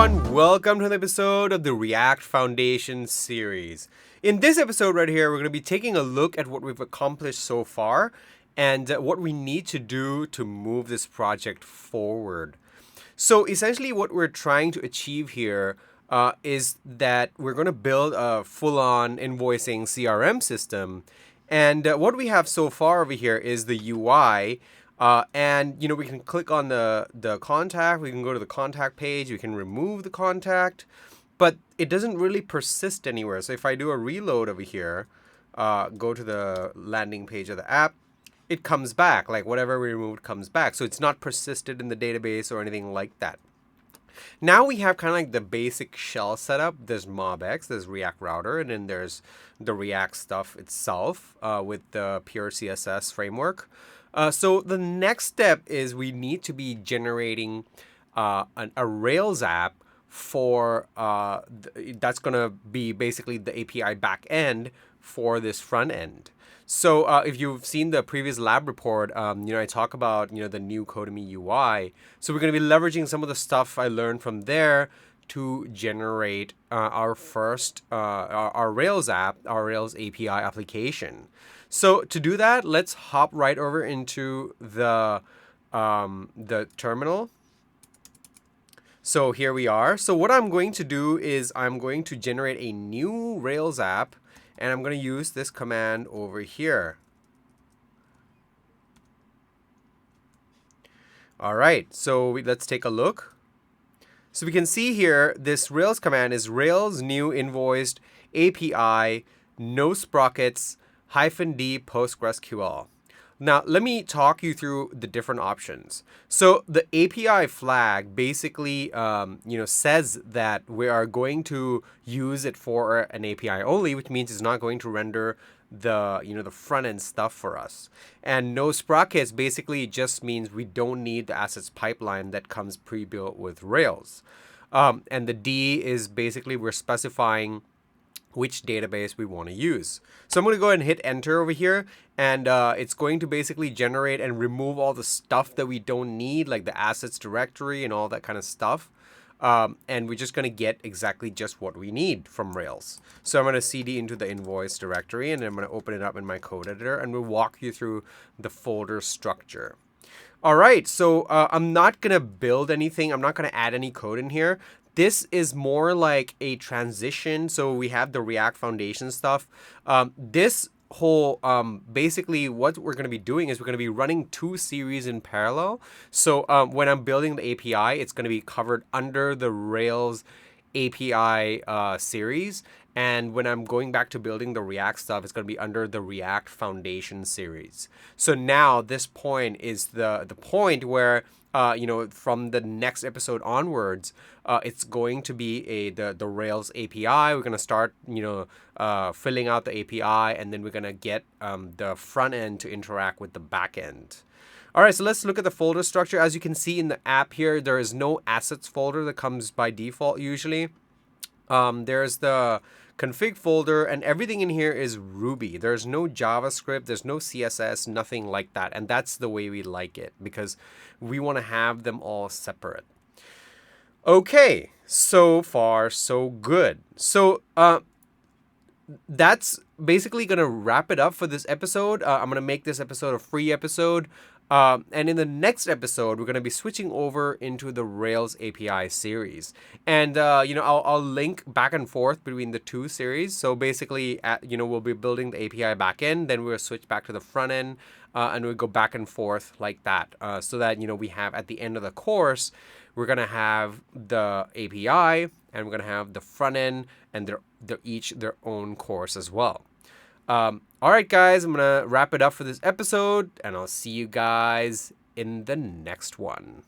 everyone, welcome to the episode of the React Foundation series. In this episode right here, we're going to be taking a look at what we've accomplished so far and what we need to do to move this project forward. So essentially what we're trying to achieve here is that we're going to build a full-on invoicing CRM system. And what we have so far over here is the UI. And we can click on the contact, we can go to the contact page, we can remove the contact, but it doesn't really persist anywhere. So if I do a reload over here, go to the landing page of the app, it comes back, like whatever we removed comes back. So it's not persisted in the database or anything like that. Now we have kind of like the basic shell setup. There's MobX, there's React Router, and then there's the React stuff itself with the pure CSS framework. So the next step is we need to be generating a Rails app for that's going to be basically the API backend for this front end. So if you've seen the previous lab report, I talk about the new Codemy UI. So we're going to be leveraging some of the stuff I learned from there to generate our first our Rails app, our Rails API application. So to do that, let's hop right over into the terminal. So here we are. So what I'm going to do is I'm going to generate a new Rails app, and I'm going to use this command over here. All right, so let's take a look. So we can see here, this Rails command is Rails new invoiced API, no sprockets, -d PostgreSQL. Now, let me talk you through the different options. So the API flag basically, says that we are going to use it for an API only, which means it's not going to render the front end stuff for us. And no sprockets basically just means we don't need the assets pipeline that comes pre-built with Rails. And the D is basically we're specifying which database we want to use. So I'm going to go ahead and hit enter over here, and it's going to basically generate and remove all the stuff that we don't need, like the assets directory and all that kind of stuff. And we're just going to get exactly just what we need from Rails. So I'm going to cd into the invoice directory, and then I'm going to open it up in my code editor, and we'll walk you through the folder structure. All right, so I'm not going to build anything. I'm not going to add any code in here. This is more like a transition. So we have the React Foundation stuff. This whole, basically what we're going to be doing is we're going to be running two series in parallel. So when I'm building the API, it's going to be covered under the Rails API series. And when I'm going back to building the React stuff, it's going to be under the React Foundation series. So now this point is the point where from the next episode onwards, it's going to be the Rails API. We're going to start, filling out the API, and then we're going to get the front end to interact with the back end. All right, so let's look at the folder structure. As you can see in the app here, there is no assets folder that comes by default usually. There's the config folder, and everything in here is Ruby. There's no JavaScript, there's no CSS, nothing like that. And that's the way we like it, because we want to have them all separate. Okay, so far so good. So that's basically going to wrap it up for this episode. I'm going to make this episode a free episode. And in the next episode, we're going to be switching over into the Rails API series. And, I'll link back and forth between the two series. So basically, we'll be building the API backend, then we'll switch back to the front end, and we'll go back and forth like that. So that, we have at the end of the course, we're going to have the API, and we're going to have the front end, and they're each their own course as well. All right, guys, I'm going to wrap it up for this episode, and I'll see you guys in the next one.